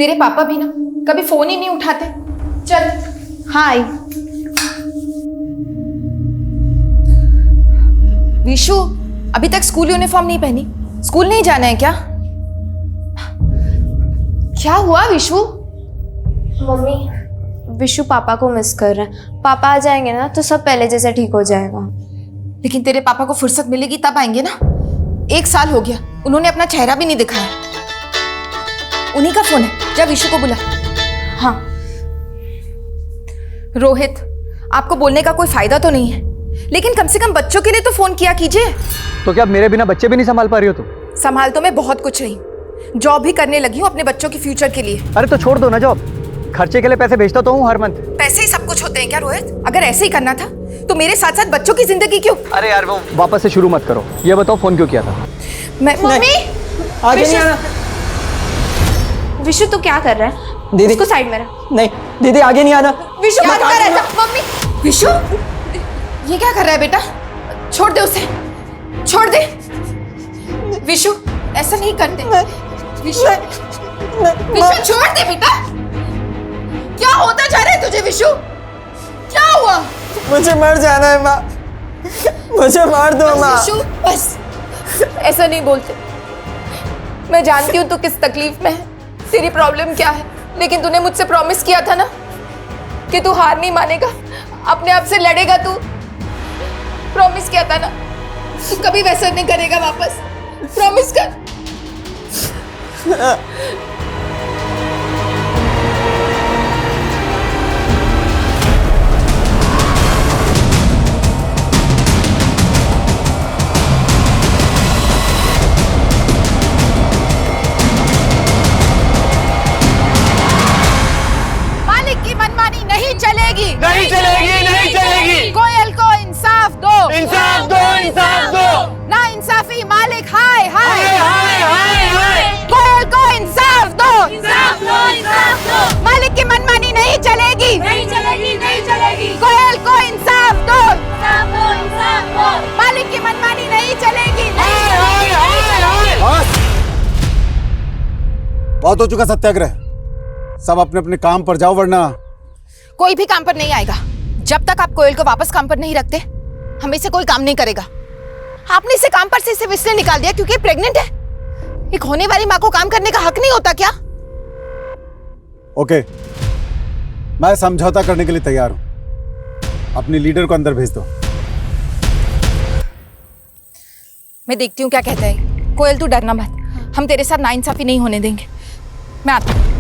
तेरे पापा भी ना कभी फोन ही नहीं उठाते। चल। हाँ आई। विशु, अभी तक स्कूल यूनिफॉर्म नहीं पहनी? स्कूल नहीं जाना है क्या? क्या हुआ विशु? मम्मी, विशु पापा को मिस कर रहे हैं। पापा आ जाएंगे ना तो सब पहले जैसे ठीक हो जाएगा। लेकिन तेरे पापा को फुर्सत मिलेगी तब आएंगे ना। 1 साल हो गया, उन्होंने अपना चेहरा भी नहीं दिखाया। उन्हीं का फोन है, जा विशु को बुला। हाँ। रोहित, आपको बोलने का कोई फायदा तो नहीं है, लेकिन कम से कम बच्चों के लिए तो फोन किया कीजिए। तो क्या मेरे बिना बच्चे भी नहीं संभाल पा रही हो तुम? संभाल तो मैं बहुत कुछ रही, जॉब भी करने लगी हूँ अपने बच्चों के फ्यूचर के लिए। अरे तो छोड़ दो ना जॉब, खर्चे के लिए पैसे भेजता तो हूँ हर मंथ। पैसे ही सब कुछ होते हैं क्या रोहित? अगर ऐसे ही करना था तो मेरे साथ साथ बच्चों की जिंदगी क्यों? अरे यार वो वापस से शुरू मत करो, ये बताओ फोन क्यों किया था? मम्मी आगे नहीं आना। विशु तू क्या कर रहा है? दीदी उसको साइड में रख। नहीं दीदी, आगे नहीं आना। विशु मत कर ऐसा। मम्मी, विशु ये क्या कर रहा है बेटा? छोड़ दे उसे, छोड़ दे। विशु ऐसा नहीं करते। विशु, विशु छोड़ दे बेटा। क्या होता जा रहा है तुझे विशु? क्या हुआ? मुझे मर जाना है माँ, मुझे मार दो माँ। विशु बस ऐसा नहीं बोलते। मैं जानती हूँ तू किस तकलीफ में है, तेरी प्रॉब्लम क्या है, लेकिन तूने मुझसे प्रॉमिस किया था ना कि तू हार नहीं मानेगा, अपने आप से लड़ेगा। तू प्रॉमिस किया था ना, तू कभी वैसा नहीं करेगा वापस। प्रॉमिस कर। मालिक की मनमानी नहीं चलेगी, नहीं चलेगी, नहीं चलेगी। कोयल को इंसाफ दो, इंसाफ दो, इंसाफ दो। ना इंसाफी मालिक हाय हाय। हाय हाय हाय। कोयल को इंसाफ दो, इंसाफ दो, इंसाफ दो। मालिक की मनमानी नहीं चलेगी, नहीं चलेगी, नहीं चलेगी। कोयल को इंसाफ दो, इंसाफ दो, इंसाफ दो। मालिक की मनमानी नहीं चलेगी। हाय हाय हाय हाय। बस बहुत हो चुका सत्याग्रह, सब अपने अपने काम पर जाओ, वरना कोई भी काम पर नहीं आएगा। जब तक आप कोयल को वापस काम पर नहीं रखते, हमें से कोई काम नहीं करेगा। आपने इसे काम पर से सिर्फ इसलिए निकाल दिया क्योंकि प्रेग्नेंट है। एक होने वाली माँ को काम करने का हक नहीं होता क्या? ओके, मैं समझौता करने के लिए तैयार हूं। अपनी लीडर को अंदर भेज दो। मैं देखती हूँ क्या कहता है। कोयल तू डरना मत, हम तेरे साथ नाइंसाफी नहीं होने देंगे। मैं आता हूँ।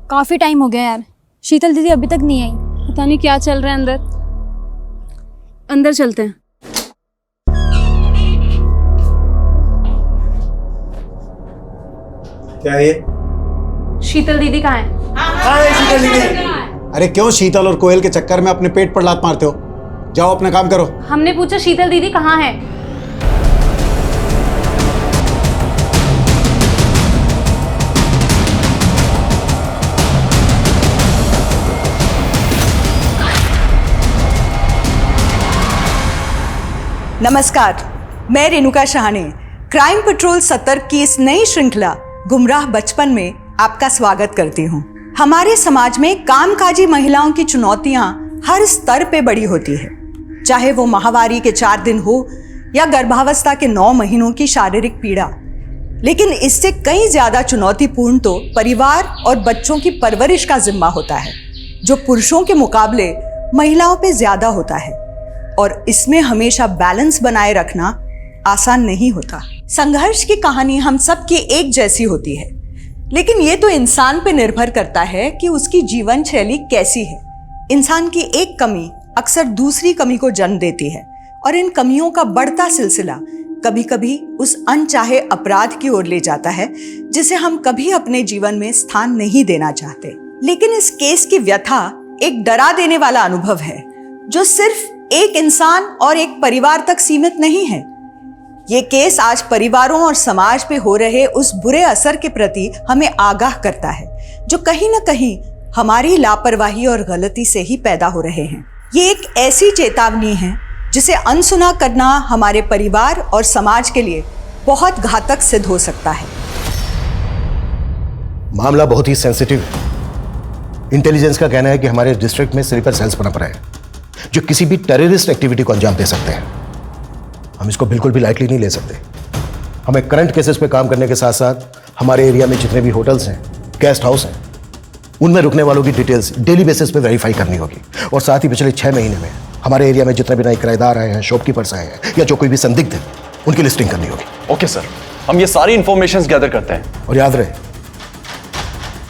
काफी टाइम हो गया यार, शीतल दीदी अभी तक नहीं आई। पता नहीं क्या चल रहा है अंदर। अंदर चलते हैं। क्या है ये? शीतल दीदी कहाँ है? कहाँ है शीतल दीदी? अरे क्यों शीतल और कोयल के चक्कर में अपने पेट पर लात मारते हो? जाओ अपना काम करो। हमने पूछा शीतल दीदी कहाँ है? नमस्कार, मैं रेणुका शाहने क्राइम पेट्रोल सतर्क की इस नई श्रृंखला गुमराह बचपन में आपका स्वागत करती हूँ। हमारे समाज में कामकाजी महिलाओं की चुनौतियां हर स्तर पे बड़ी होती है, चाहे वो माहवारी के 4 दिन हो या गर्भावस्था के 9 महीनों की शारीरिक पीड़ा। लेकिन इससे कई ज्यादा चुनौतीपूर्ण तो परिवार और बच्चों की परवरिश का जिम्मा होता है, जो पुरुषों के मुकाबले महिलाओं पे ज्यादा होता है, और इसमें हमेशा बैलेंस बनाए रखना आसान नहीं होता। संघर्ष की कहानी हम सब की एक जैसी होती है, लेकिन ये तो इंसान पे निर्भर करता है कि उसकी जीवन शैली कैसी है। इंसान की एक कमी अक्सर दूसरी कमी को जन्म देती है, और इन कमियों का बढ़ता सिलसिला कभी कभी उस अनचाहे अपराध की ओर ले जाता है जिसे हम कभी अपने जीवन में स्थान नहीं देना चाहते। लेकिन इस केस की व्यथा एक डरा देने वाला अनुभव है, जो सिर्फ एक इंसान और एक परिवार तक सीमित नहीं है। ये केस आज परिवारों और समाज पे हो रहे उस बुरे असर के प्रति हमें आगाह करता है, जो कहीं न कहीं हमारी लापरवाही और गलती से ही पैदा हो रहे हैं। ये एक ऐसी चेतावनी है जिसे अनसुना करना हमारे परिवार और समाज के लिए बहुत घातक सिद्ध हो सकता है। मामला बहुत ही सेंसिटिव है। इंटेलिजेंस का कहना है कि हमारे डिस्ट्रिक्ट में स्लीपर सेल्स बना पड़े हैं जो किसी भी टेररिस्ट एक्टिविटी को अंजाम दे सकते हैं। हम इसको बिल्कुल भी लाइटली नहीं ले सकते। हमें करंट केसेस पे काम करने के साथ साथ हमारे एरिया में जितने भी होटल्स हैं, गेस्ट हाउस हैं, उनमें रुकने वालों की डिटेल्स डेली बेसिस पे वेरीफाई करनी होगी। और साथ ही पिछले 6 महीने में हमारे एरिया में जितने भी नए किराएदार आए हैं, शॉपकीपर्स आए हैं या जो कोई भी संदिग्ध है, उनकी लिस्टिंग करनी होगी। ओके सर, हम ये सारी इंफॉर्मेशन गैदर करते हैं। और याद रहे,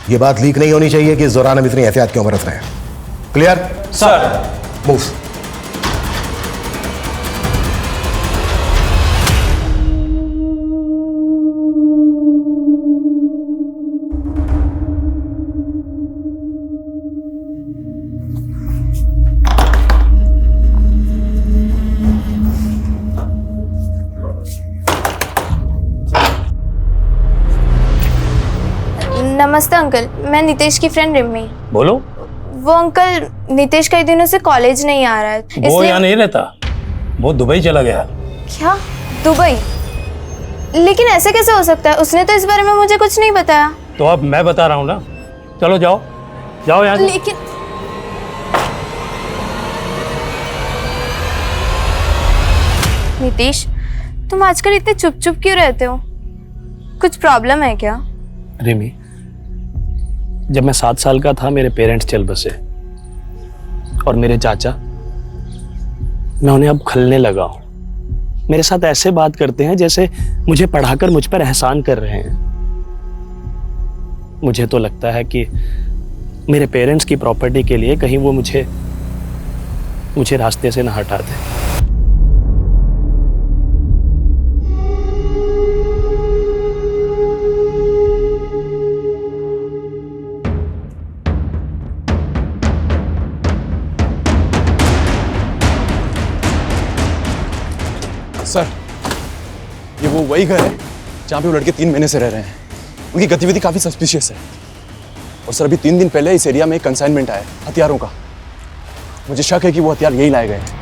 ये बात लीक नहीं होनी चाहिए कि इस दौरान हम इतनी एहतियात क्यों बरत रहे हैं। Clear sir. मूव। नमस्ते अंकल, मैं नितेश की फ्रेंड रिम्मी। बोलो। वो अंकल, नितेश कई दिनों से कॉलेज नहीं आ रहा है, वो यहाँ नहीं रहता, वो दुबई चला गया। क्या? दुबई? लेकिन ऐसे कैसे हो सकता है? उसने तो इस बारे में मुझे कुछ नहीं बताया। तो अब मैं बता रहा हूँ ना। चलो जाओ जाओ यहाँ से। लेकिन नितेश, तुम आजकल इतने चुप चुप क्यों रहते हो? कुछ प्रॉब्लम है क्या? रिमी, जब मैं 7 साल का था मेरे पेरेंट्स चल बसे और मेरे चाचा, मैं उन्हें अब खलने लगा हूं। मेरे साथ ऐसे बात करते हैं जैसे मुझे पढ़ाकर मुझ पर एहसान कर रहे हैं। मुझे तो लगता है कि मेरे पेरेंट्स की प्रॉपर्टी के लिए कहीं वो मुझे रास्ते से ना हटा दे। सर, ये वो वही घर है जहाँ पे वो लड़के 3 महीने से रह रहे हैं। उनकी गतिविधि काफी सस्पिशियस है। और सर, अभी 3 दिन पहले इस एरिया में एक कंसाइनमेंट आया हथियारों का। मुझे शक है कि वो हथियार यही लाए गए हैं।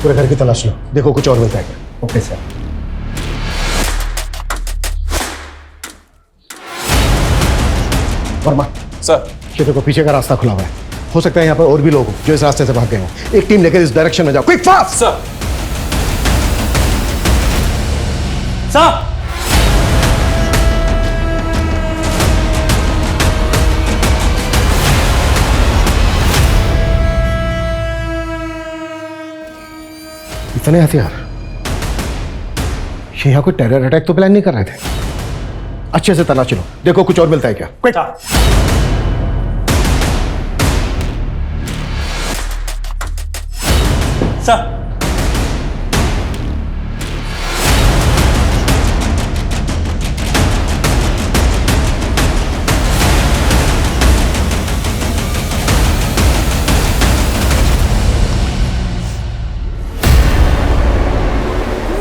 पूरे घर की तलाश लो, देखो कुछ और मिलता है क्या। Okay sir. वर्मा सर, ये देखो पीछे का रास्ता खुला हुआ है। हो सकता है यहाँ पर और भी लोग हो जो इस रास्ते से भाग गए हों। एक टीम लेकर इस डायरेक्शन में जाओ, क्विक फास्ट। सर। सर, इतने हथियार, ये यहाँ कोई टेरर अटैक तो प्लान नहीं कर रहे थे। अच्छे से तलाश लो, देखो कुछ और मिलता है क्या। क्विक। सर,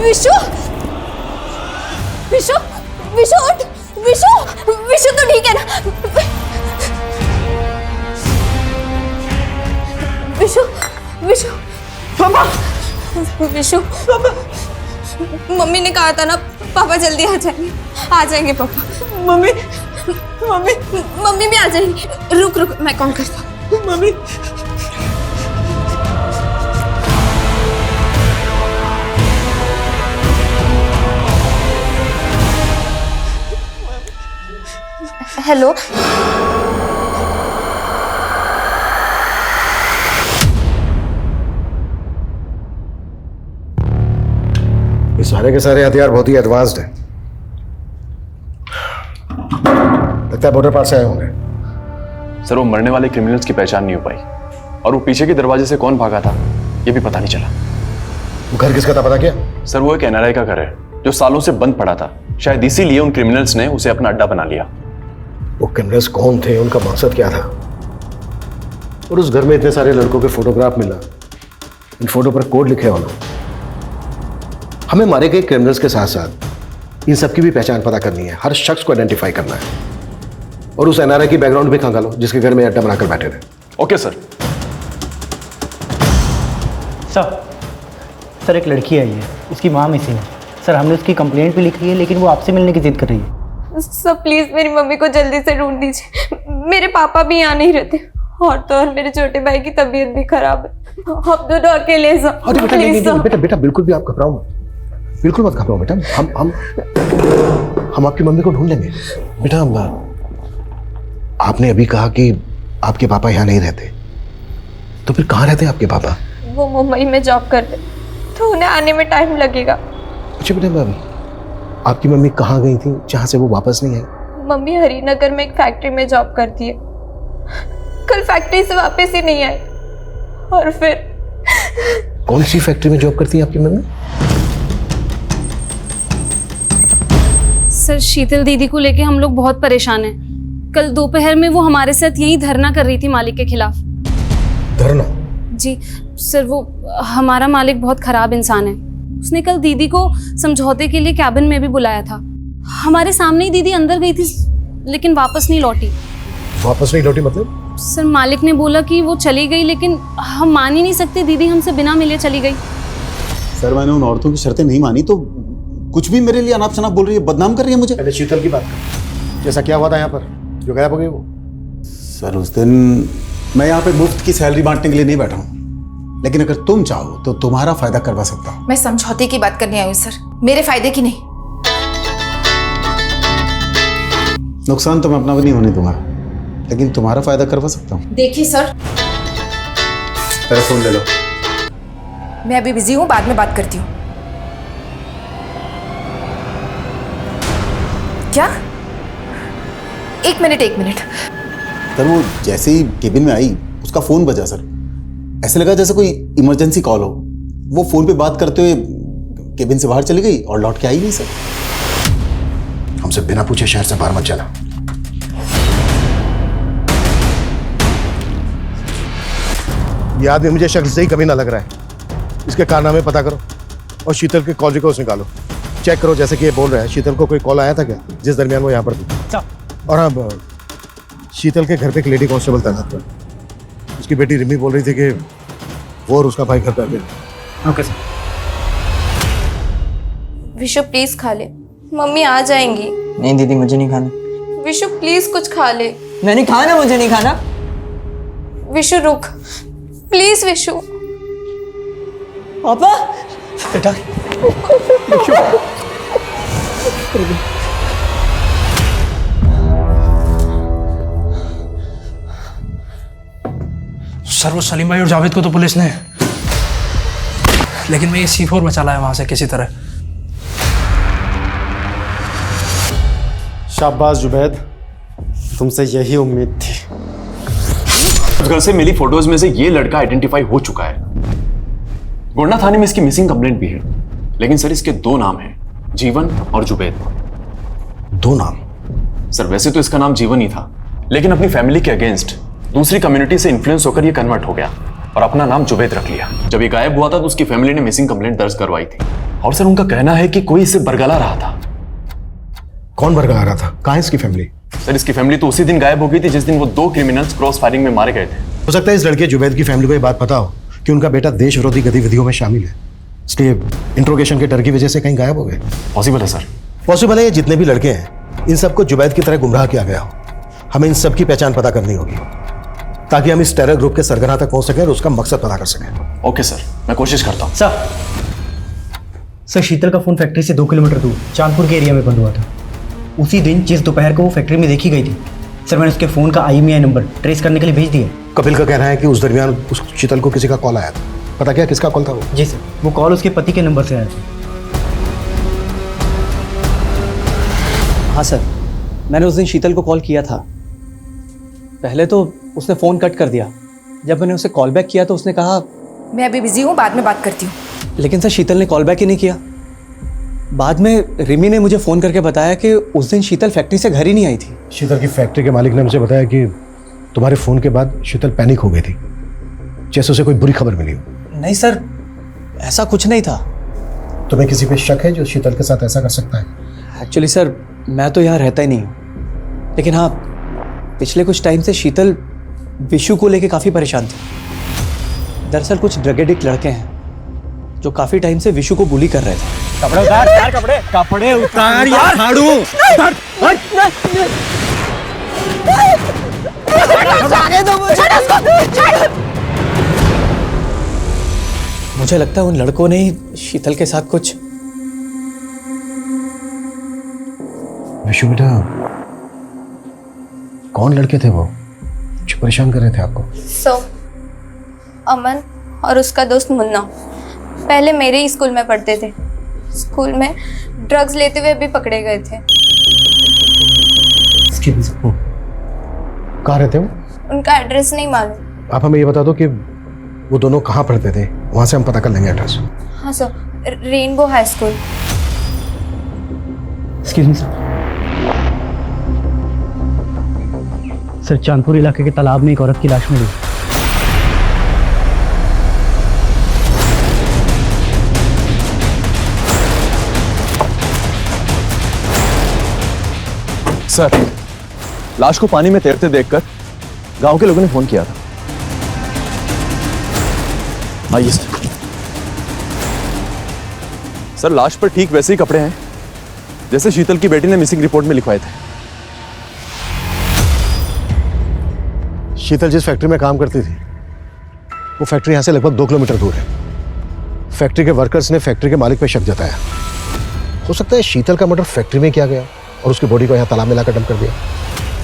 विशु, विशु, विशु, विशु, पापा, विशु, पापा, मम्मी ने कहा था ना पापा जल्दी आ जाएंगे पापा। मम्मी, मम्मी, मम्मी भी आ जाएंगी। रुक रुक, मैं कॉल करता हूँ। मम्मी, हेलो, ये सारे के सारे हथियार बहुत ही एडवांस्ड हैं। लगता है बॉर्डर पार से आए होंगे। सर वो मरने वाले क्रिमिनल्स की पहचान नहीं हो पाई और वो पीछे के दरवाजे से कौन भागा था ये भी पता नहीं चला। वो घर किसका था पता क्या? सर वो एक NRI का घर है जो सालों से बंद पड़ा था। शायद इसीलिए उन क्रिमिनल्स ने उसे अपना अड्डा बना लिया। वो क्रिमिनल्स कौन थे, उनका मकसद क्या था? और उस घर में इतने सारे लड़कों के फोटोग्राफ मिला, इन फोटो पर कोड लिखे होना। हमें मारे गए क्रिमिनल्स के साथ साथ इन सबकी भी पहचान पता करनी है, हर शख्स को आइडेंटिफाई करना है और उस NRI की बैकग्राउंड भी खंगालो जिसके घर में अड्डा बनाकर बैठे थे। Okay sir. सर एक लड़की आई है, उसकी माँ मिसिंग है। सर हमने उसकी कंप्लेंट भी लिखी है लेकिन वो आपसे मिलने की जिद कर रही है। सर प्लीज मेरी मम्मी को जल्दी से ढूंढ दीजिए। मेरे पापा भी यहाँ नहीं रहते और तो और मेरे छोटे भाई की तबीयत भी खराब है। आप दोनों अकेले अरे बेटा नहीं, बेटा बेटा बिल्कुल भी आप घबराओ मत, बिल्कुल मत घबराओ बेटा। हम आपकी मम्मी को ढूंढ लेंगे। बेटा आपने अभी कहा कि आपके पापा यहाँ नहीं रहते, तो फिर कहाँ रहते हैं आपके पापा? वो मुंबई में जॉब करते तो उन्हें आने में टाइम लगेगा। अच्छा बेटा आपकी मम्मी कहाँ गई थी जहाँ से वो वापस नहीं आई? मम्मी हरिनगर में एक फैक्ट्री में जॉब करती है। कल फैक्ट्री से वापस ही नहीं आई और फिर कौन सी फैक्ट्री में जॉब करती है आपकी मम्मी? सर शीतल दीदी को लेके हम लोग बहुत परेशान हैं। कल दोपहर में वो हमारे साथ यहीं धरना कर रही थी मालिक के खिलाफ। धरना? जी सर, वो हमारा मालिक बहुत खराब इंसान है। उसने कल दीदी को समझौते के लिए कैबिन में भी बुलाया था। हमारे सामने ही दीदी अंदर गई थी लेकिन वापस नहीं लौटी। वापस नहीं लौटी मतलब? सर मालिक ने बोला कि वो चली गई लेकिन हम मान ही नहीं सकते, दीदी हमसे बिना मिले चली गई। सर मैंने उन औरतों की शर्तें नहीं मानी तो कुछ भी मेरे लिए अनाप शनाप बोल रही है, बदनाम कर रही है मुझे। पहले शीतल की बात कर, जैसा क्या हुआ था यहाँ पर जो गायब हो गई वो? सर उस दिन मैं यहाँ पे मुफ्त की सैलरी बांटने के लिए नहीं बैठा हूँ, लेकिन अगर तुम चाहो तो तुम्हारा फायदा करवा सकता हूँ। मैं समझौते की बात करने आई हूँ सर, मेरे फायदे की नहीं। नुकसान तो मैं अपना भी नहीं होने दूंगा, लेकिन तुम्हारा फायदा करवा सकता हूँ। देखिए सर, मेरा फोन ले लो। मैं अभी बिजी हूँ, बाद में बात करती हूँ। क्या? एक मिनट। सर वो जैसे ही केबिन में आई उसका फोन बजा सर, ऐसे लगा जैसे कोई इमरजेंसी कॉल हो। वो फोन पे बात करते हुए केबिन से बाहर चली गई और लौट के आई नहीं सर। हमसे बिना पूछे शहर से बाहर मत जाना। ये आदमी मुझे शक्ल से ही कमी ना लग रहा है। इसके कारनामे पता करो और शीतल के कॉल रिकॉर्ड्स निकालो, चेक करो जैसे कि ये बोल रहा है। शीतल को कोई कॉल आया था क्या जिस दरमियान वो यहाँ पर थी? और हाँ, शीतल के घर पे एक लेडी कांस्टेबल तैनात था। उसकी बेटी रिमी बोल रही थी कि वो और उसका भाई घर पे अकेले। Okay sir. विशु प्लीज खा ले, मम्मी आ जाएंगी। नहीं दीदी मुझे नहीं खाना। विशु प्लीज कुछ खा ले। मैंने खाना, मुझे नहीं खाना। विशु रुक प्लीज। विशु पापा बेटा सर वो सलीम भाई और जावेद को तो पुलिस ने, लेकिन मैं ये C4 बचा लाया वहां से किसी तरह। शाबाश जुबैद, तुमसे यही उम्मीद थी। उस घर से मिली फोटोज में से ये लड़का आइडेंटिफाई हो चुका है। गोंडा थाने में इसकी मिसिंग कंप्लेंट भी है, लेकिन सर इसके दो नाम हैं, जीवन और जुबैद। दो नाम? सर वैसे तो इसका नाम जीवन ही था, लेकिन अपनी फैमिली के अगेंस्ट दूसरी कम्युनिटी से इन्फ्लुएंस होकर ये कन्वर्ट हो गया और अपना नाम जुबैद रख लिया। जब ये गायब हुआ था तो उसकी फैमिली ने मिसिंग कंप्लेंट दर्ज करवाई थी और सर उनका कहना है कि कोई इसे बरगला रहा था। कौन बरगला रहा था? कहाँ है इसकी फैमिली? सर इसकी फैमिली तो उसी दिन गायब हो गई थी जिस दिन वो 2 क्रिमिनल्स क्रॉस फायरिंग में मारे गए थे। हो सकता है इस लड़के जुबैद की फैमिली को ये बात पता हो कि उनका बेटा देश विरोधी गतिविधियों में शामिल है, इसलिए इंट्रोगेशन के डर की वजह से कहीं गायब हो गए। पॉसिबल है सर। पॉसिबल है ये जितने भी लड़के हैं इन सबको जुबैद की तरह गुमराह किया गया हो। हमें इन सब की पहचान पता करनी होगी ताकि हम इस टेरर ग्रुप के सरगना तक पहुंच सकें और उसका मकसद पता कर सकें। ओके सर, मैं कोशिश करता हूँ। सर शीतल का फ़ोन फैक्ट्री से 2 किलोमीटर दूर चांदपुर के एरिया में बंद हुआ था। उसी दिन जिस दोपहर को वो फैक्ट्री में देखी गई थी, सर मैंने उसके फ़ोन का IMEI नंबर ट्रेस करने के लिए भेज दिया। कपिल का कहना है कि उस दरमियान उस शीतल को किसी का कॉल आया था। पता क्या किसका कॉल था वो? जी सर, वो कॉल उसके पति के नंबर से आया था। हाँ सर, मैंने उस दिन शीतल को कॉल किया था। पहले तो उसने फ़ोन कट कर दिया। जब मैंने उसे कॉल बैक किया तो उसने कहा मैं अभी बिजी हूँ, बाद में बात करती हूँ। लेकिन सर शीतल ने कॉल बैक ही नहीं किया। बाद में रिमी ने मुझे फ़ोन करके बताया कि उस दिन शीतल फैक्ट्री से घर ही नहीं आई थी। शीतल की फैक्ट्री के मालिक ने मुझे बताया कि तुम्हारे फ़ोन के बाद शीतल पैनिक हो गई थी, जैसे उसे कोई बुरी खबर मिली हो। नहीं सर, ऐसा कुछ नहीं था। तुम्हें किसी पे शक है जो शीतल के साथ ऐसा कर सकता है? एक्चुअली सर मैं तो यहाँ रहता ही नहीं हूँ, लेकिन हाँ पिछले कुछ टाइम से शीतल विशु को लेके काफ़ी परेशान थी। दरअसल कुछ ड्रग एडिक्ट लड़के हैं जो काफ़ी टाइम से विशु को बुली कर रहे थे। कपड़े उतार यार, कपड़े उतार यार, झाड़ू मुझे लगता है उन लड़कों ने ही शीतल के साथ कुछ। विशु बेटा, कौन लड़के थे वो जो परेशान कर रहे थे आपको? अमन और उसका दोस्त मुन्ना पहले मेरे ही स्कूल में पढ़ते थे। स्कूल में ड्रग्स लेते हुए भी पकड़े गए थे। कहाँ रहते हो? उनका एड्रेस नहीं मालूम। आप हमें ये बता दो कि वो दोनों कहाँ पढ़ते थे, वहाँ से हम पता कर लेंगे एड्रेस। हाँ sir, rainbow high school. Excuse me sir, Chandpur इलाके के तालाब में एक औरत की लाश मिली। सर लाश को पानी में तैरते देखकर गांव के लोगों ने फोन किया था। आइए सर, लाश पर ठीक वैसे ही कपड़े हैं जैसे शीतल की बेटी ने मिसिंग रिपोर्ट में लिखवाए थे। शीतल जिस फैक्ट्री में काम करती थी वो फैक्ट्री यहाँ से लगभग 2 किलोमीटर दूर है। फैक्ट्री के वर्कर्स ने फैक्ट्री के मालिक पे शक जताया। हो सकता है शीतल का मर्डर फैक्ट्री में किया गया और उसकी बॉडी को यहाँ तालाब में लाकर डंप कर दिया।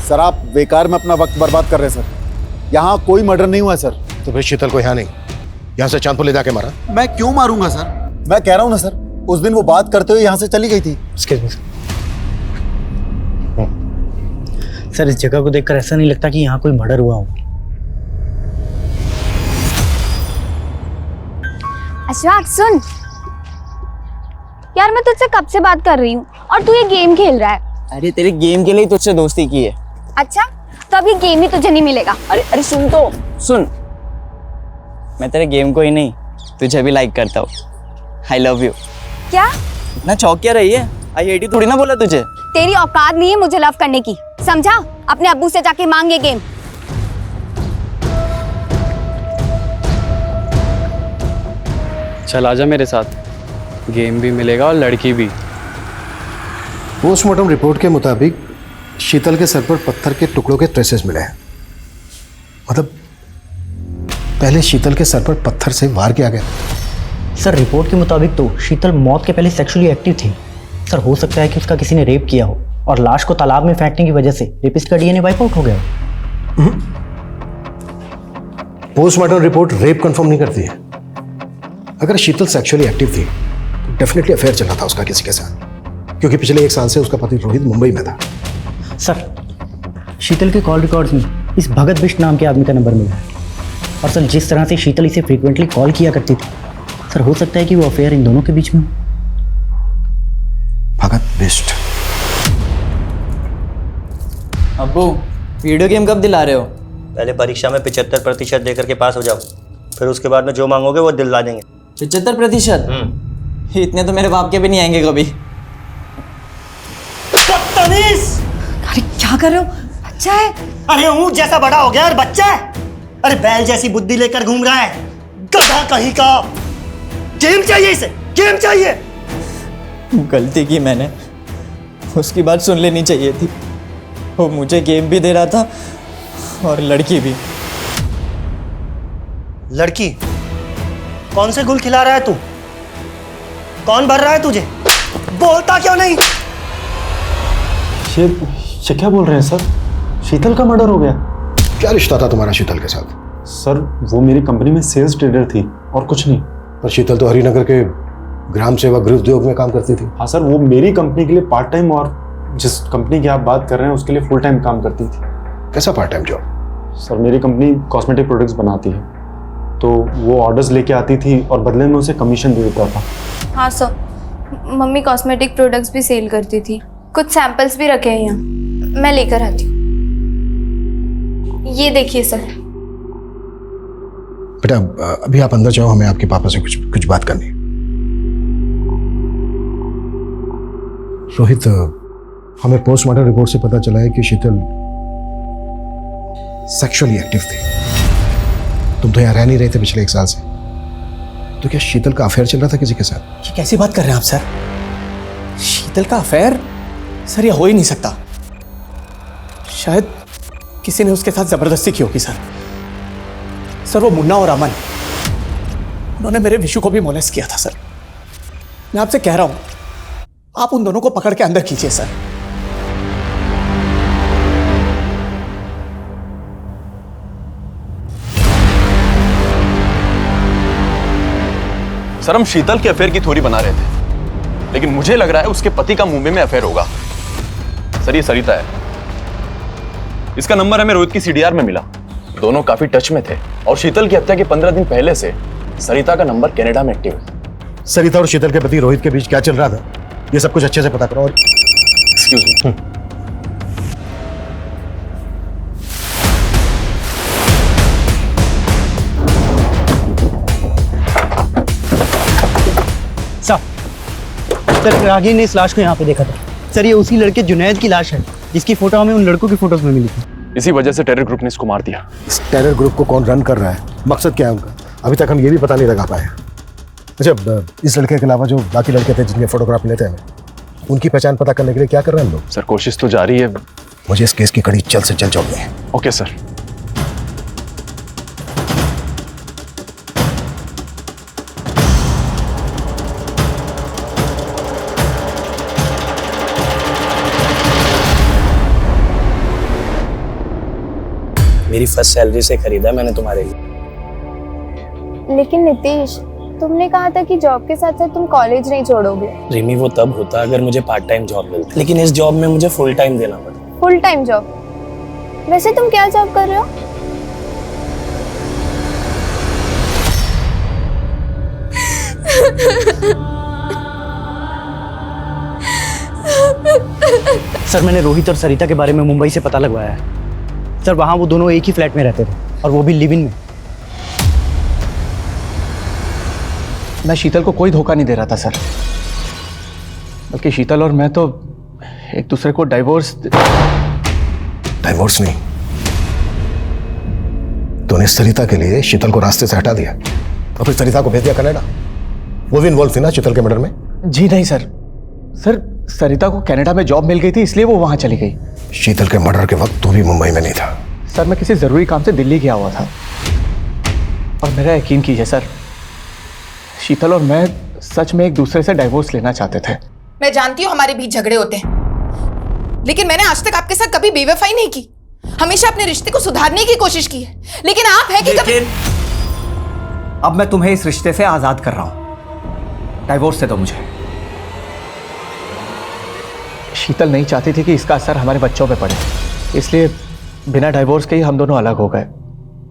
सर आप बेकार में अपना वक्त बर्बाद कर रहे हैं सर, यहाँ कोई मर्डर नहीं हुआ सर। तो फिर शीतल को यहाँ नहीं, यहाँ से चांदपुर ले जाके मारा? मैं क्यों मारूंगा सर, मैं कह रहा हूँ ना सर, उस दिन वो बात करते हुए यहाँ से चली गई थी। सर इस जगह को देखकर ऐसा नहीं लगता कि यहाँ कोई मर्डर हुआ हो। अशफाक सुन यार, मैं तुझसे कब से बात कर रही हूँ और तू ये गेम खेल रहा है। अरे तेरे गेम के लिए तुझसे दोस्ती की है। अच्छा, तो अभी गेम ही तुझे नहीं मिलेगा। अरे सुन तो सुन, मैं तेरे गेम को ही नहीं तुझे भी लाइक करता हूँ। I love you. क्या? इतना चौक क्या रही है? आई हेट यू थोड़ी ना बोला तुझे। तेरी औकात नहीं है मुझे लव करने की, समझा? अपने अब्बू से जाके मांग ये गेम। चल आजा मेरे साथ, गेम भी मिलेगा और लड़की भी। पोस्टमार्टम रिपोर्ट के मुताबिक शीतल के सर पर पत्थर के टुकड़ों के ट्रेसेस मिले हैं। मतलब पहले शीतल के सर पर पत्थर से वार किया गया। सर रिपोर्ट के मुताबिक तो शीतल मौत के पहले सेक्सुअली एक्टिव थी। सर हो सकता है कि उसका किसी ने रेप किया हो और लाश को तालाब में फेंकने की वजह से रेपिस्ट का DNA वाइप आउट हो गया। पोस्टमार्टम रिपोर्ट रेप कंफर्म नहीं करती है। अगर शीतल सेक्सुअली एक्टिव थी तो डेफिनेटली अफेयर चल रहा था उसका किसी के साथ, क्योंकि पिछले 1 साल से उसका पति रोहित मुंबई में था। सर शीतल के कॉल रिकॉर्ड्स में इस भगत बिष्ट नाम के आदमी का नंबर मिला है और सर जिस तरह से शीतल इसे फ्रीक्वेंटली कॉल किया करती थी, सर हो सकता है कि वो अफेयर इन दोनों के बीच में। भगत बिष्ट। अब्बू वीडियो गेम कब दिला रहे हो? पहले परीक्षा में 75% देकर के पास हो जाओ, फिर उसके बाद में जो मांगोगे वो दिलवा देंगे। 75%? इतने तो मेरे बाप के भी नहीं आएंगे कभी। अरे क्या क्या कर रहे हो? बच्चा है। अरे ऊंट जैसा बड़ा हो गया और बच्चा है। अरे बैल जैसी बुद्धि लेकर घूम रहा है, गधा कहीं का। गेम चाहिए इसे, गेम चाहिए। गलती की मैंने, उसकी बात सुन लेनी चाहिए थी। वो मुझे गेम भी दे रहा था और लड़की भी। लड़की? कौन से गुल खिला रहा है तू? कौन भर रहा है तुझे? बोलता क्यों नहीं? ये क्या बोल रहे हैं सर? शीतल का मर्डर हो गया? क्या रिश्ता था तुम्हारा शीतल के साथ? सर वो मेरी कंपनी में सेल्स ट्रेडर थी और कुछ नहीं। पर शीतल तो हरिनगर के ग्राम सेवा गृह उद्योग में काम करती थी। हाँ सर, वो मेरी कंपनी के लिए पार्ट टाइम और जिस कंपनी की आप बात कर रहे हैं उसके लिए फुल टाइम काम करती थी। कैसा पार्ट टाइम जॉब? सर मेरी कंपनी कॉस्मेटिक प्रोडक्ट्स बनाती है, तो वो ऑर्डर्स लेके आती थी और बदले में उसे कमीशन दे देता था। हाँ सर, मम्मी कॉस्मेटिक प्रोडक्ट्स भी सेल करती थी। कुछ सैंपल्स भी रखे हैं यहाँ, मैं लेकर आती हूँ। ये देखिए सर। बेटा अभी आप अंदर जाओ, हमें आपके पापा से कुछ बात करनी है। रोहित, हमें पोस्टमार्टम रिपोर्ट से पता चला है कि शीतल सेक्सुअली एक्टिव थी। तुम तो यहाँ रह नहीं रहे थे पिछले 1 साल से, तो क्या शीतल का अफेयर चल रहा था किसी के साथ? ये कैसी बात कर रहे हैं आप सर? शीतल का अफेयर? सर ये हो ही नहीं सकता। शायद किसी ने उसके साथ जबरदस्ती की होगी सर। सर वो मुन्ना और अमन, उन्होंने मेरे विशु को भी मोलेस्ट किया था सर। मैं आपसे कह रहा हूं, आप उन दोनों को पकड़ के अंदर कीजिए सर। सर हम शीतल के अफेयर की थ्योरी बना रहे थे, लेकिन मुझे लग रहा है उसके पति का मुंबई में अफेयर होगा। सर ये सरिता है, इसका नंबर हमें रोहित की सीडीआर में मिला। दोनों काफी टच में थे और शीतल की हत्या के 15 दिन पहले से सरिता का नंबर कनाडा में एक्टिव है। सरिता और शीतल के पति रोहित के बीच क्या चल रहा था, ये सब कुछ अच्छे से पता करो। और एक्सक्यूज मी, सर रागी ने इस लाश को यहाँ पे देखा था। सर ये उसी लड़के जुनैद की लाश है जिसकी फोटो हमें उन लड़कों की फोटोज में मिली थी। इसी वजह से टेरर ग्रुप ने इसको मार दिया। इस टेरर ग्रुप को कौन रन कर रहा है, मकसद क्या है उनका, अभी तक हम ये भी पता नहीं लगा पाए। अच्छा, इस लड़के के अलावा जो बाकी लड़के थे जिनके फोटोग्राफ लेते हैं, उनकी पहचान पता करने के लिए क्या कर रहे हैं हम लोग? सर कोशिश तो जारी है। मुझे इस केस की कड़ी जल्द से जल्द जोड़नी है। Okay sir. मेरी फर्स्ट सैलरी से खरीदा मैंने तुम्हारे लिए। लेकिन नितीश, तुमने कहा था कि जॉब के साथ साथ तुम कॉलेज नहीं छोड़ोगे। रिमी वो तब होता अगर मुझे पार्ट टाइम जॉब मिलती, लेकिन इस जॉब में मुझे फुल टाइम देना पड़ा। Full time job? वैसे तुम क्या जॉब कर रहे हो? सर मैंने रोहित और सरिता के बारे में मुंबई से पता लगवाया है। सर वहाँ वो दोनों एक ही फ्लैट में रहते थे और वो भी लिव इन में। मैं शीतल को कोई धोखा नहीं दे रहा था सर, बल्कि शीतल और मैं तो एक दूसरे को डाइवोर्स नहीं, तूने सरिता के लिए शीतल को रास्ते से हटा दिया और फिर सरिता को भेज दिया कनाडा। वो भी इन्वॉल्व थी ना शीतल के मर्डर में? जी नहीं सर, सरिता को कनाडा में जॉब मिल गई थी इसलिए वो वहां चली गई। शीतल के मर्डर के वक्त तू भी मुंबई में नहीं था। सर मैं किसी जरूरी काम से दिल्ली गया हुआ था और मेरा यकीन कीजिए सर, शीतल और मैं सच में एक दूसरे से डाइवोर्स लेना चाहते थे। मैं जानती हूँ हमारे बीच झगड़े होते हैं, लेकिन मैंने आज तक आपके साथ कभी बेवफाई नहीं की। हमेशा अपने रिश्ते को सुधारने की कोशिश की है, लेकिन आप है कि कभी... अब मैं तुम्हें इस रिश्ते से आजाद कर रहा हूं, डाइवोर्स दे दो मुझे। शीतल नहीं चाहती थी कि इसका असर हमारे बच्चों पे पड़े, इसलिए बिना डाइवोर्स के ही हम दोनों अलग हो गए।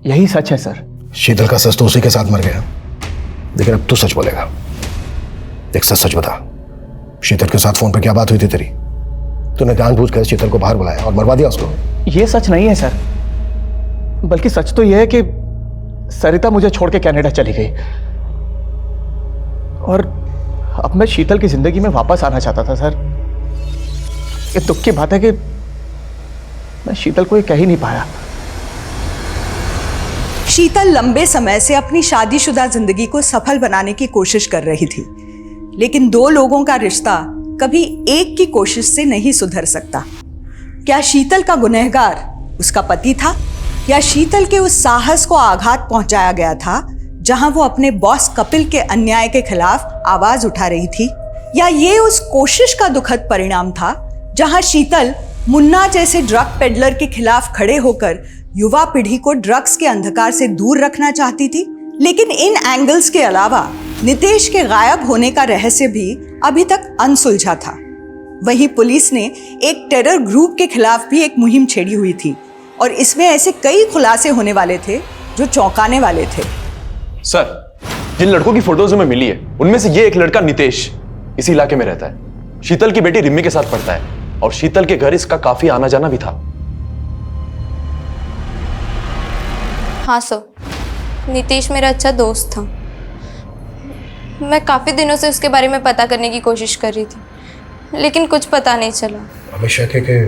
यही सच है सर। शीतल का सच तो उसी के साथ मर गया, लेकिन अब तू सच बोलेगा। एक सच बता, शीतल के साथ फोन पर क्या बात हुई थी तेरी? तूने जानबूझकर शीतल को बाहर बुलाया और मरवा दिया उसको। ये सच नहीं है सर, बल्कि सच तो यह है कि सरिता मुझे छोड़ के कनाडा चली गई और अब मैं शीतल की जिंदगी में वापस आना चाहता था सर। ये दुख की बात है कि मैं शीतल को ये कह ही नहीं पाया। शीतल लंबे समय से अपनी शादीशुदा जिंदगी को सफल बनाने की कोशिश कर रही थी, लेकिन दो लोगों का रिश्ता कभी एक की कोशिश से नहीं सुधर सकता। क्या शीतल का गुनहगार उसका पति था, या शीतल के उस साहस को आघात पहुंचाया गया था जहां वो अपने बॉस कपिल के अन्याय के खिलाफ आवाज उठा रही थी, या ये उस कोशिश का दुखद परिणाम था जहां शीतल मुन्ना जैसे ड्रग पेडलर के खिलाफ खड़े होकर युवा पीढ़ी को ड्रग्स के अंधकार से दूर रखना चाहती थी। लेकिन इन एंगल्स के अलावा नितेश के गायब होने का रहस्य भी अभी तक अनसुलझा था। वहीं पुलिस ने एक टेरर ग्रुप के खिलाफ भी एक मुहिम छेड़ी हुई थी और इसमें ऐसे कई खुलासे होने वाले थे जो चौंकाने वाले थे। सर, जिन लड़कों की फोटोज हमें मिली है उनमें से ये एक लड़का नितेश इसी इलाके में रहता है। शीतल की बेटी रिम्मी के साथ पढ़ता है और शीतल के घर इसका काफी आना जाना भी था। हाँ सर, नितेश मेरा अच्छा दोस्त था। मैं काफ़ी दिनों से उसके बारे में पता करने की कोशिश कर रही थी, लेकिन कुछ पता नहीं चला। हमें शक है कि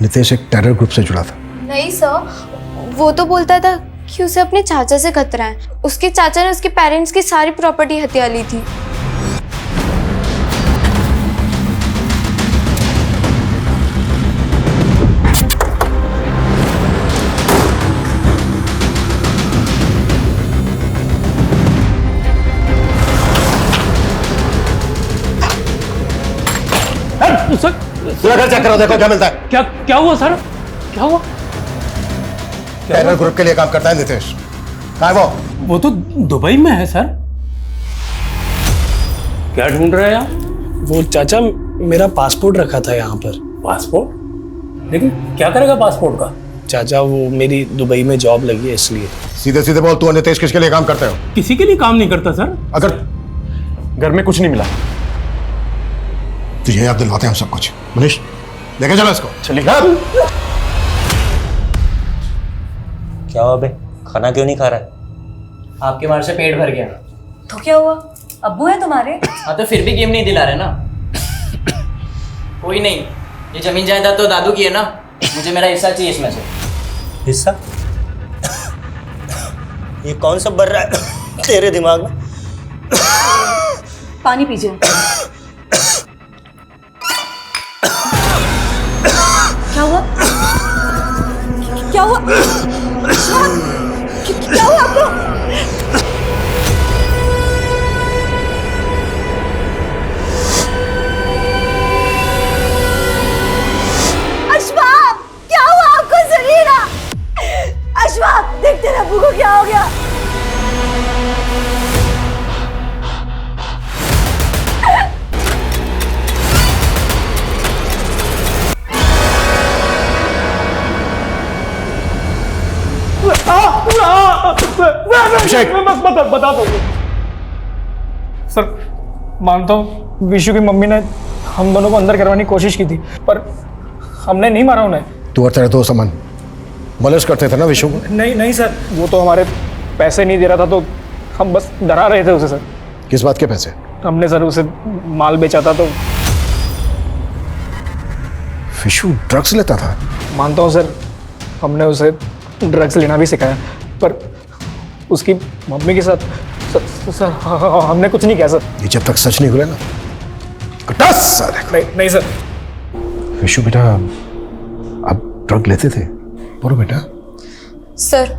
नितेश एक टेरर ग्रुप से जुड़ा था। नहीं सर, वो तो बोलता था कि उसे अपने चाचा से खतरा है। उसके चाचा ने उसके पेरेंट्स की सारी प्रॉपर्टी हथिया ली थी। सर, पूरा घर चेक करो, देखो क्या मिलता है। क्या हुआ सर? क्या हुआ? टेरर ग्रुप के लिए काम करता है नितेश। कहाँ है वो तो दुबई में है सर। क्या ढूंढ रहे हैं आप? वो चाचा, मेरा पासपोर्ट रखा था यहाँ पर। पासपोर्ट? लेकिन क्या करेगा पासपोर्ट का? चाचा, वो मेरी दुबई में जॉब लगी है इसलिए। सीधे सीधे बोल, तू और नितेश किसके लिए काम करते हो? किसी के लिए काम नहीं करता सर। अगर घर में कुछ नहीं मिला तुझे याद दिलवाते हैं हम सब कुछ। मनीष, लेके चलो इसको। चलिए। क्या हुआ बे, खाना क्यों नहीं खा रहा है? आपके मार से पेट भर गया। तो क्या हुआ, अब्बू है तुम्हारे? हाँ, तो फिर भी गेम नहीं दिला रहे ना। कोई नहीं, ये जमीन जायदाद तो दादू की है ना, मुझे मेरा हिस्सा चाहिए इसमें से। हिस्सा? ये कौन सा बर रहा है तेरे दिमाग में? पानी पीजिए। क्या हुआ? क्या हुआ? क्या हुआ आपको? अशफाक, क्या हुआ आपको? सरीरा, अशफाक, देख तेरे अब्बू को क्या हो गया? अभिषेक, मैं बस बता दो सर। मानता हूँ विशु की मम्मी ने हम दोनों को अंदर करवाने की कोशिश की थी, पर हमने नहीं मारा उन्हें। तू और तेरे दोस्त अमन मोलेस्ट करते थे ना विशु को? नहीं सर, वो तो हमारे पैसे नहीं दे रहा था, तो हम बस डरा रहे थे उसे सर। किस बात के पैसे? हमने सर उसे माल बेचा था। तो विशु ड्रग्स लेता था? मानता हूँ सर, हमने उसे ड्रग्स लेना भी सिखाया, पर उसकी मम्मी के साथ सर हमने कुछ नहीं किया सर। ये जब तक सच नहीं खुले ना, नहीं सर। विशु बेटा, आप ड्रग लेते थे? बोलो बेटा। सर,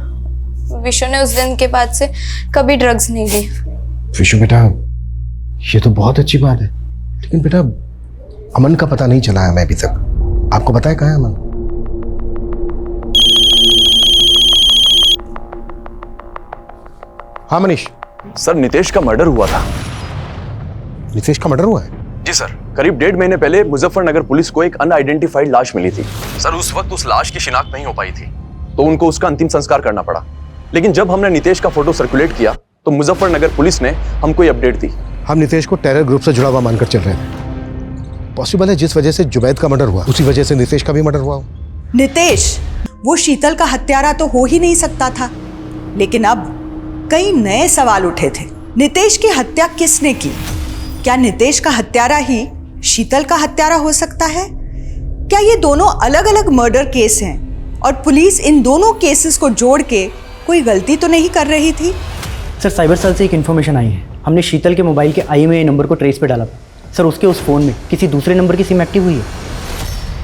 विशु ने उस दिन के बाद से कभी ड्रग्स नहीं ली। विशु बेटा, ये तो बहुत अच्छी बात है, लेकिन बेटा अमन का पता नहीं चला है हमें अभी तक। आपको पता है कहाँ है अमन? हाँ मनीष। सर, नितेश का मर्डर हुआ था। नितेश का मर्डर हुआ है? जी सर, करीब 1.5 महीने पहले मुजफ्फरनगर पुलिस को एक अनआइडेंटिफाइड लाश मिली थी। सर, उस वक्त उस लाश की शिनाख्त नहीं हो पाई थी, तो उनको उसका अंतिम संस्कार करना पड़ा। लेकिन जब हमने नितेश का फोटो सर्कुलेट किया तो मुजफ्फरनगर पुलिस ने हमको ये अपडेट दी। हम नितेश को टेरर ग्रुप से जुड़ा हुआ मानकर चल रहे थे। पॉसिबल है जिस वजह से जुबैद का मर्डर हुआ उसी वजह से नितेश का भी मर्डर हुआ हो। नितेश वो शीतल का हत्यारा तो हो ही नहीं सकता था, लेकिन अब कई नए सवाल उठे थे। नितेश की हत्या किसने की? क्या नितेश का हत्यारा ही शीतल का हत्यारा हो सकता है? क्या ये दोनों अलग अलग मर्डर केस हैं और पुलिस इन दोनों केसेस को जोड़ के कोई गलती तो नहीं कर रही थी? सर साइबर सेल से एक इन्फॉर्मेशन आई है। हमने शीतल के मोबाइल के IMEI नंबर को ट्रेस पे डाला। सर उसके उस फ़ोन में किसी दूसरे नंबर की सिम एक्टिव हुई है।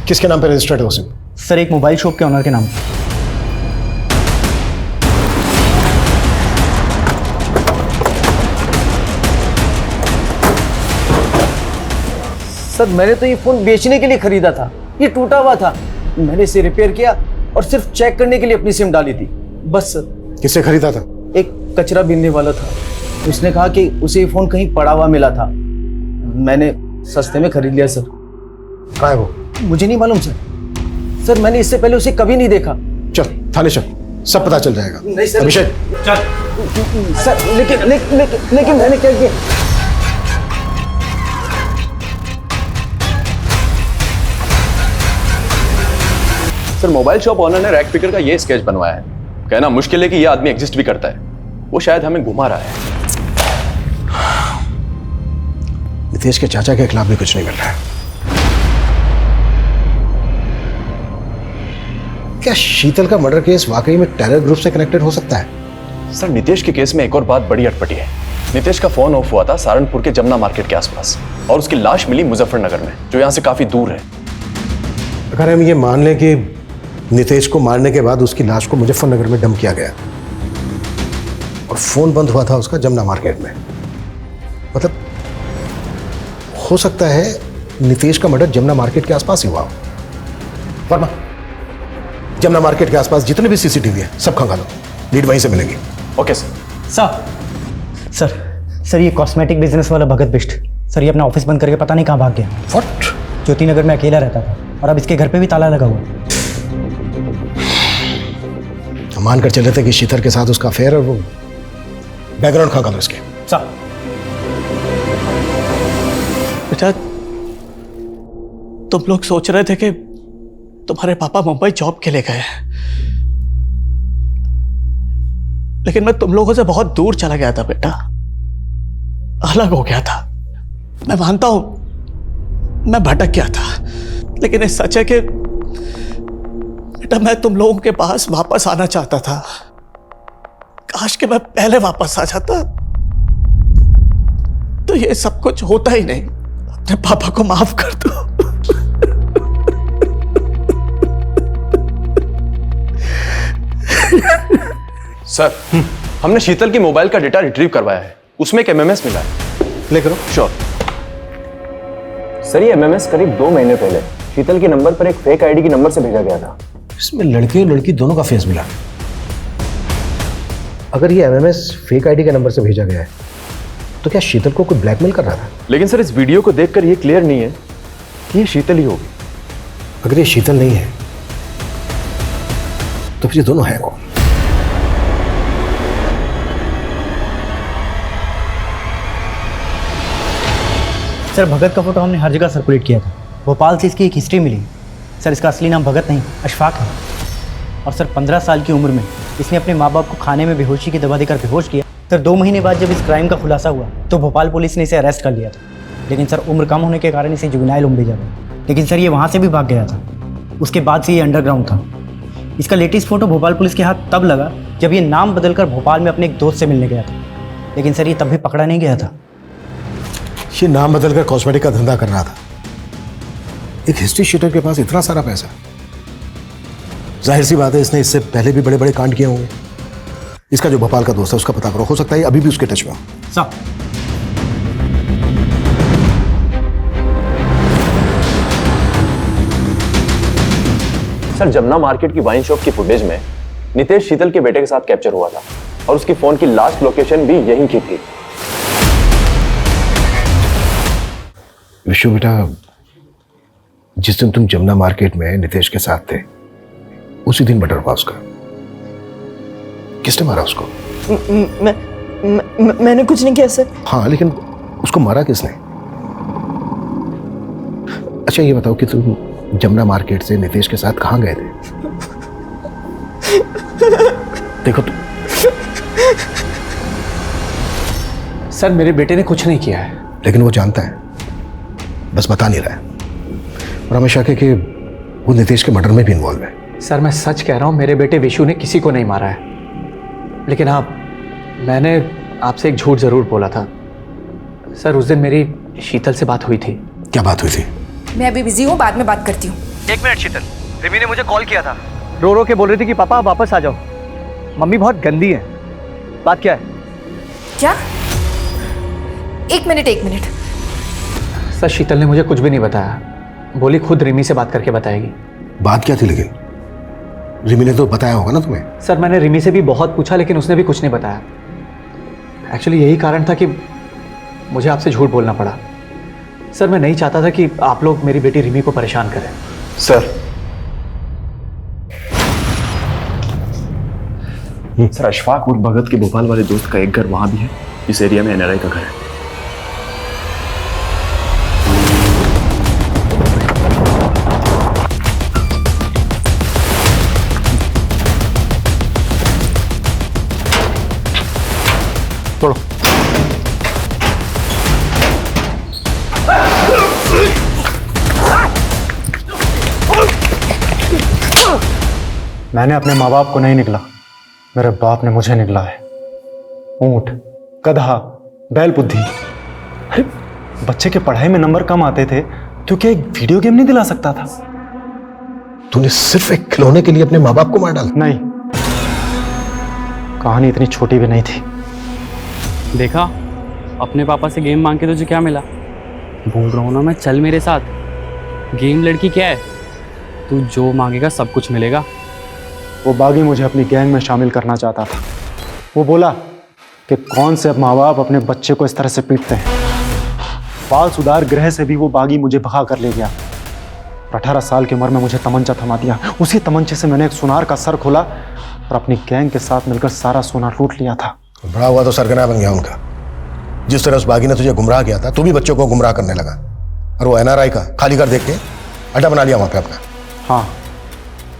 किसके नाम पर रजिस्टर्ड है वो सिम? सर एक मोबाइल शॉप के ऑनर के नाम पर। सर मैंने तो ये फ़ोन बेचने के लिए ख़रीदा था, ये टूटा हुआ था। मैंने इसे रिपेयर किया और सिर्फ चेक करने के लिए अपनी सिम डाली थी, बस सर। किससे खरीदा था? एक कचरा बीनने वाला था, उसने कहा कि उसे ये फ़ोन कहीं पड़ा हुआ मिला था। मैंने सस्ते में खरीद लिया सर। कहाँ है वो? मुझे नहीं मालूम सर। सर मैंने इससे पहले उसे कभी नहीं देखा। चल थाने चल, सब पता चल जाएगा। नहीं सर। अभिषेक चल सर। लेकिन मैंने क्या किया? सर मोबाइल शॉप ओनर ने रैक पिकर का ये स्केच बनवाया है। कहना मुश्किल है कि ये आदमी एग्जिस्ट भी करता है। वो शायद हमें घुमा रहा है। नितेश के चाचा के खिलाफ भी कुछ नहीं मिल रहा है। क्या शीतल का मर्डर केस वाकई में टेरर ग्रुप से कनेक्टेड हो सकता है? सर नितेश के केस में एक और बात बड़ी अटपटी है। नितेश का फोन ऑफ हुआ था सहारनपुर के जमुना मार्केट के आसपास और उसकी लाश मिली मुजफ्फरनगर में, जो यहाँ से काफी दूर है। अगर हम ये मान लें कि नितेश को मारने के बाद उसकी लाश को मुजफ्फरनगर में डंप किया गया और फोन बंद हुआ था उसका जमुना मार्केट में, मतलब हो सकता है नितेश का मर्डर जमुना मार्केट के आसपास ही हुआ हो। वर्मा, जमुना मार्केट के आसपास जितने भी CCTV है सब खंगालो, लीड वहीं से मिलेंगी। Okay sir. सर ये कॉस्मेटिक बिजनेस वाला भगत बिष्ट, सर ये अपना ऑफिस बंद करके पता नहीं कहाँ भाग गया। व्हाट? ज्योति नगर में अकेला रहता था और अब इसके घर पे भी ताला लगा हुआ है। मानकर चले थे कि शीतल के साथ उसका अफेयर और वो बैकग्राउंड खंगालो इसके। सर बेटा तुम लोग सोच रहे थे कि तुम्हारे पापा मुंबई जॉब के लिए गए हैं, लेकिन मैं तुम लोगों से बहुत दूर चला गया था बेटा, अलग हो गया था। मैं मानता हूं मैं भटक गया था, लेकिन ये सच है कि बेटा मैं तुम लोगों के पास वापस आना चाहता था। काश कि मैं पहले वापस आ जाता तो ये सब कुछ होता ही नहीं। अपने पापा को माफ कर दो। सर हमने शीतल की मोबाइल का डेटा रिट्रीव करवाया है, उसमें एक MMS मिला है। प्ले करो। श्योर। सर ये MMS करीब 2 महीने पहले शीतल के नंबर पर एक फेक आईडी के नंबर से भेजा गया था। इसमें लड़के और लड़की दोनों का फेस मिला। अगर ये MMS फेक आईडी के नंबर से भेजा गया है तो क्या शीतल को कोई ब्लैकमेल कर रहा था? लेकिन सर इस वीडियो को देखकर ये क्लियर नहीं है कि ये शीतल ही होगी। अगर ये शीतल नहीं है तो फिर ये दोनों हैं कौन? सर भगत का फोटो हमने हर जगह सर्कुलेट किया था। भोपाल से इसकी एक हिस्ट्री मिली। सर इसका असली नाम भगत नहीं अशफाक है। और सर 15 साल की उम्र में इसने अपने माँ बाप को खाने में बेहोशी की दवा देकर बेहोश किया। सर 2 महीने बाद जब इस क्राइम का खुलासा हुआ तो भोपाल पुलिस ने इसे अरेस्ट कर लिया था, लेकिन सर उम्र कम होने के कारण इसे जुवेनाइल होम भेजा गया। लेकिन सर ये वहाँ से भी भाग गया था। उसके बाद से ये अंडरग्राउंड था। इसका लेटेस्ट फोटो भोपाल पुलिस के हाथ तब लगा जब ये नाम बदलकर भोपाल में अपने एक दोस्त से मिलने गया था, लेकिन सर ये तब भी पकड़ा नहीं गया था। ये नाम बदलकर कॉस्मेटिक का धंधा कर रहा था। एक हिस्ट्री शीटर के पास इतना सारा पैसा, जाहिर सी बात है इसने इससे पहले भी बड़े बड़े कांड किए होंगे। इसका जो भोपाल का दोस्त है उसका पता करो, हो सकता है अभी भी उसके टच में हो। सर जमुना मार्केट की वाइन शॉप की फुटेज में नितेश शीतल के बेटे के साथ कैप्चर हुआ था और उसकी फोन की लास्ट लोकेशन भी यहीं की थी। विशु बेटा, जिस दिन तुम जमुना मार्केट में नितेश के साथ थे उसी दिन मर्डर हुआ उसका। किसने मारा उसको? मैंने कुछ नहीं किया सर। हाँ लेकिन उसको मारा किसने? अच्छा ये बताओ कि तुम जमुना मार्केट से नितेश के साथ कहाँ गए थे? देखो तुम। सर मेरे बेटे ने कुछ नहीं किया है। लेकिन वो जानता है, बस बता नहीं रहा है। और हमें शक है कि वो नितेश के मर्डर में भी इन्वॉल्व है। सर मैं सच कह रहा हूँ, मेरे बेटे विशु ने किसी को नहीं मारा है। लेकिन हाँ, मैंने आपसे एक झूठ जरूर बोला था। सर उस दिन मेरी शीतल से बात हुई थी। क्या बात हुई थी? मैं अभी बिजी हूँ, बाद में बात करती हूँ। 1 मिनट शीतल, रिमी ने मुझे कॉल किया था, रो रो के बोल रही थी कि पापा आप वापस आ जाओ, मम्मी बहुत गंदी है। बात क्या है? क्या? एक मिनट। सर शीतल ने मुझे कुछ भी नहीं बताया, बोली खुद रिमी से बात करके बताएगी। बात क्या थी लेकिन? रिमी ने तो बताया होगा ना तुम्हें? सर मैंने रिमी से भी बहुत पूछा लेकिन उसने भी कुछ नहीं बताया। एक्चुअली यही कारण था कि मुझे आपसे झूठ बोलना पड़ा। सर मैं नहीं चाहता था कि आप लोग मेरी बेटी रिमी को परेशान करें। सर सर अशफाक और भगत के भोपाल वाले दोस्त का एक घर वहां भी है। इस एरिया में एनआरआई का घर है। तोड़ो। मैंने अपने माँ बाप को नहीं निकला, मेरे बाप ने मुझे निकला है। ऊंट, गधा, बैल बुद्धि। अरे बच्चे के पढ़ाई में नंबर कम आते थे तो क्या एक वीडियो गेम नहीं दिला सकता था? तूने सिर्फ एक खिलौने के लिए अपने माँ बाप को मार डाला? नहीं, कहानी इतनी छोटी भी नहीं थी। देखा, अपने पापा से गेम मांग के तुझे क्या मिला? बोल रहा हूँ ना मैं, चल मेरे साथ। गेम लड़की क्या है, तू जो मांगेगा सब कुछ मिलेगा। वो बागी मुझे अपनी गैंग में शामिल करना चाहता था। वो बोला कि कौन से माँ बाप अपने बच्चे को इस तरह से पीटते हैं। बाल सुधार गृह से भी वो बागी मुझे भगा कर ले गया। 18 साल की उम्र में मुझे तमंचा थमा दिया। उसी तमंचे से मैंने एक सुनार का सर खोला और अपनी गैंग के साथ मिलकर सारा सोना लूट लिया था। बड़ा हुआ तो सरगना बन गया उनका। जिस तरह उस बागी ने तुझे गुमराह किया था, तू भी बच्चों को गुमराह करने लगा। और वो एनआरआई का खाली घर देख के अड्डा बना लिया वहां पे अपना। हाँ,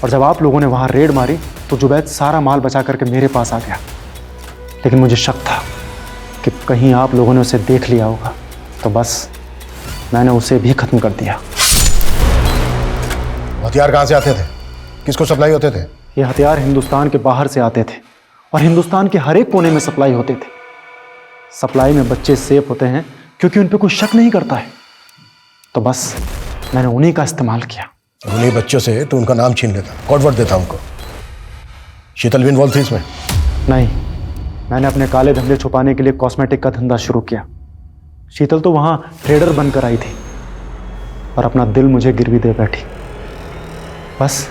और जब आप लोगों ने वहां रेड मारी तो जुबैद सारा माल बचा करके मेरे पास आ गया। लेकिन मुझे शक था कि कहीं आप लोगों ने उसे देख लिया होगा, तो बस मैंने उसे भी खत्म कर दिया। हथियार कहाँ से आते थे? किसको सप्लाई होते थे? ये हथियार हिंदुस्तान के बाहर से आते थे और हिंदुस्तान के हर एक कोने में सप्लाई होते थे। सप्लाई में बच्चे सेफ होते हैं क्योंकि उन पर कोई शक नहीं करता है। तो बस मैंने उन्हीं का इस्तेमाल किया। उन्हीं बच्चों से तो उनका नाम छीन लेता, कोडवर्ड देता उनको। शीतल भी इन्वॉल्व थी इसमें? नहीं, मैंने अपने काले धंधे छुपाने के लिए कॉस्मेटिक का धंधा शुरू किया। शीतल तो वहां ट्रेडर बनकर आई थी और अपना दिल मुझे गिरवी दे बैठी। बस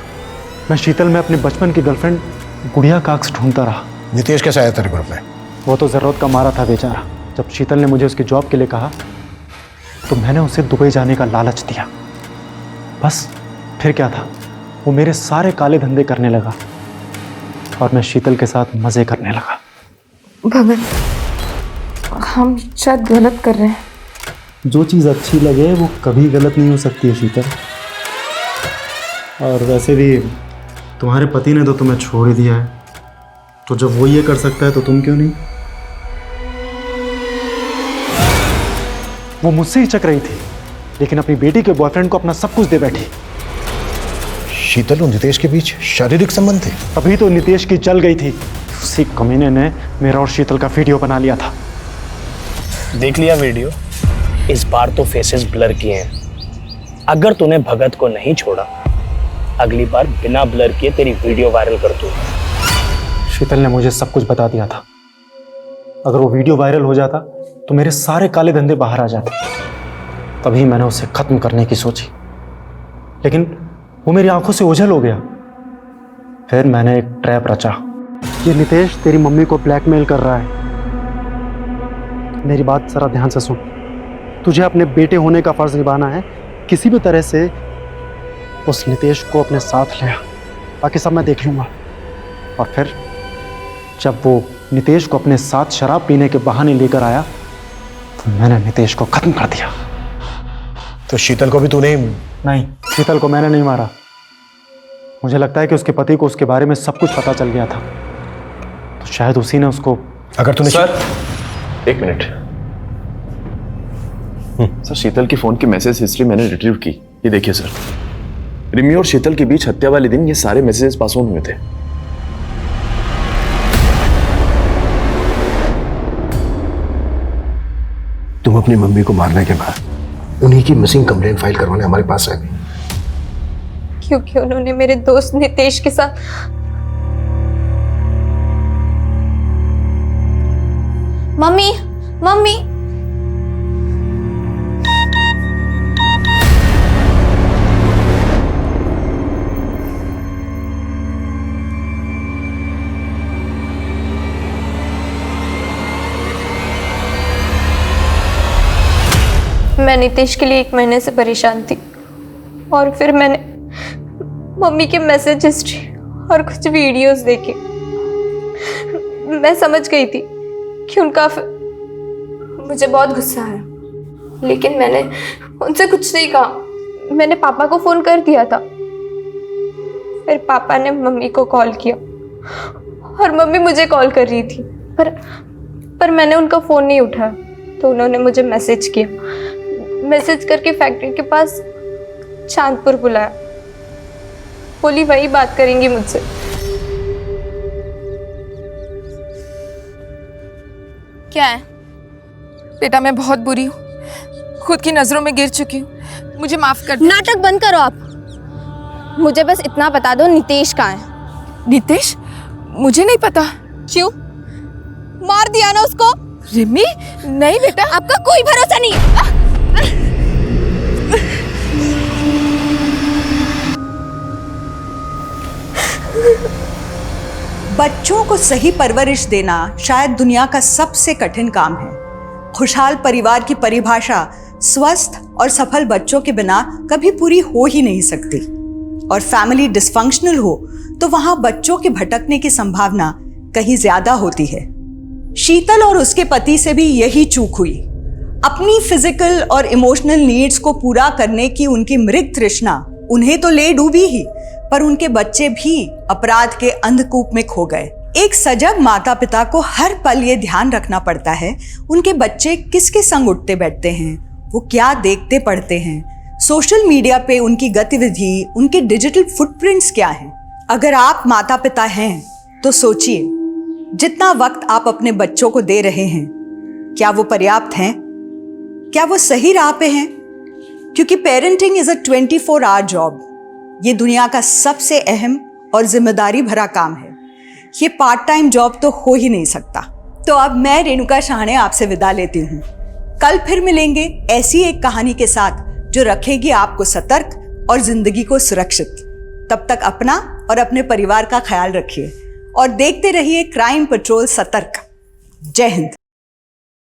मैं शीतल में अपने बचपन की गर्लफ्रेंड गुड़िया काक्स ढूंढता रहा। नितेश कैसे आया तेरे ग्रुप में? वो तो जरूरत का मारा था बेचारा। जब शीतल ने मुझे उसकी जॉब के लिए कहा तो मैंने उसे दुबई जाने का लालच दिया। बस फिर क्या था, वो मेरे सारे काले धंधे करने लगा और मैं शीतल के साथ मजे करने लगा। भगत, हम शायद गलत कर रहे हैं। जो चीज़ अच्छी लगे वो कभी गलत नहीं हो सकती है शीतल। और वैसे भी तुम्हारे पति ने तो तुम्हें छोड़ ही दिया है, तो जब वो ये कर सकता है तो तुम क्यों नहीं? वो मुझसे ही चक रही थी लेकिन अपनी बेटी के बॉयफ्रेंड को अपना सब कुछ दे बैठी। शीतल और नितेश के बीच शारीरिक संबंध थे? अभी तो नितेश की चल गई थी। उसी कमीने ने मेरा और शीतल का वीडियो बना लिया था। देख लिया वीडियो? इस बार तो फेसेस ब्लर किए हैं। अगर तूने भगत को नहीं छोड़ा, अगली बार बिना ब्लर किए तेरी वीडियो वायरल कर दूंगा। शीतल ने मुझे सब कुछ बता दिया था। अगर वो वीडियो वायरल हो जाता तो मेरे सारे काले धंधे बाहर आ जाते। तभी मैंने उसे खत्म करने की सोची, लेकिन वो मेरी आंखों से ओझल हो गया। फिर मैंने एक ट्रैप रचा। ये नितेश तेरी मम्मी को ब्लैकमेल कर रहा है। मेरी बात जरा ध्यान से सुन। तुझे अपने बेटे होने का फर्ज निभाना है। किसी भी तरह से उस नितेश को अपने साथ ले आ, बाकी सब मैं देख लूंगा। और फिर जब वो नितेश को अपने साथ शराब पीने के बहाने लेकर आया तो मैंने नितेश को खत्म कर दिया। तो शीतल को भी तूने? नहीं, शीतल को मैंने नहीं मारा। मुझे लगता है कि उसके पति को उसके बारे में सब कुछ पता चल गया था, तो शायद उसी ने उसको। अगर तूने सर, एक मिनट। सर, शीतल की फोन की मैसेज हिस्ट्री मैंने रिट्रीव की। ये देखिए सर, रिमी और शीतल के बीच हत्या वाले दिन ये सारे मैसेजेस पास ऑन हुए थे। तुम अपनी मम्मी को मारने के बाद उन्हीं की मिसिंग कंप्लेंट फाइल करवाने हमारे पास आ गई, क्योंकि उन्होंने मेरे दोस्त नितेश के साथ मम्मी मम्मी मैं नितेश के लिए 1 महीने से परेशान थी और फिर मैंने मम्मी के मैसेज हिस्ट्री और कुछ वीडियोस देखे। मैं समझ गई थी कि उनका मुझे बहुत गुस्सा आया, लेकिन मैंने उनसे कुछ नहीं कहा। मैंने पापा को फ़ोन कर दिया था, फिर पापा ने मम्मी को कॉल किया और मम्मी मुझे कॉल कर रही थी, पर मैंने उनका फ़ोन नहीं उठाया, तो उन्होंने मुझे मैसेज किया। मैसेज करके फैक्ट्री के पास चांदपुर बुलाया, बोली वही बात करेंगी मुझसे। क्या है बेटा? मैं बहुत बुरी हूँ, खुद की नजरों में गिर चुकी हूँ, मुझे माफ कर दो। नाटक बंद करो आप। मुझे बस इतना बता दो, नितेश कहाँ है? नितेश? मुझे नहीं पता। क्यों? मार दिया ना उसको? रिमी नहीं बेटा, आपका कोई भरोसा नहीं। बच्चों को सही परवरिश देना शायद दुनिया का सबसे कठिन काम है। खुशहाल परिवार की परिभाषा स्वस्थ और सफल बच्चों के बिना कभी पूरी हो ही नहीं सकती, और फैमिली डिस्फंक्शनल हो तो वहां बच्चों के भटकने की संभावना कहीं ज्यादा होती है। शीतल और उसके पति से भी यही चूक हुई। अपनी फिजिकल और इमोशनल नीड्स को पूरा करने की उनकी मृग तृष्णा उन्हें तो ले डूबी ही, पर उनके बच्चे भी अपराध के अंधकूप में खो गए। एक सजग माता पिता को हर पल ये ध्यान रखना पड़ता है उनके बच्चे किसके संग उठते बैठते हैं, वो क्या देखते पढ़ते हैं, सोशल मीडिया पे उनकी गतिविधि, उनके डिजिटल फुटप्रिंट्स क्या हैं। अगर आप माता पिता हैं तो सोचिए, जितना वक्त आप अपने बच्चों को दे रहे हैं, क्या वो पर्याप्त हैं? क्या वो सही राह पे हैं? क्योंकि parenting is a 24 hour job. ये दुनिया का सबसे अहम और जिम्मेदारी भरा काम है। ये पार्ट टाइम जॉब तो हो ही नहीं सकता। तो अब मैं रेणुका शाहने आपसे विदा लेती हूँ। कल फिर मिलेंगे ऐसी एक कहानी के साथ जो रखेगी आपको सतर्क और जिंदगी को सुरक्षित। तब तक अपना और अपने परिवार का ख्याल रखिए और देखते रहिए क्राइम पेट्रोल सतर्क। जय हिंद।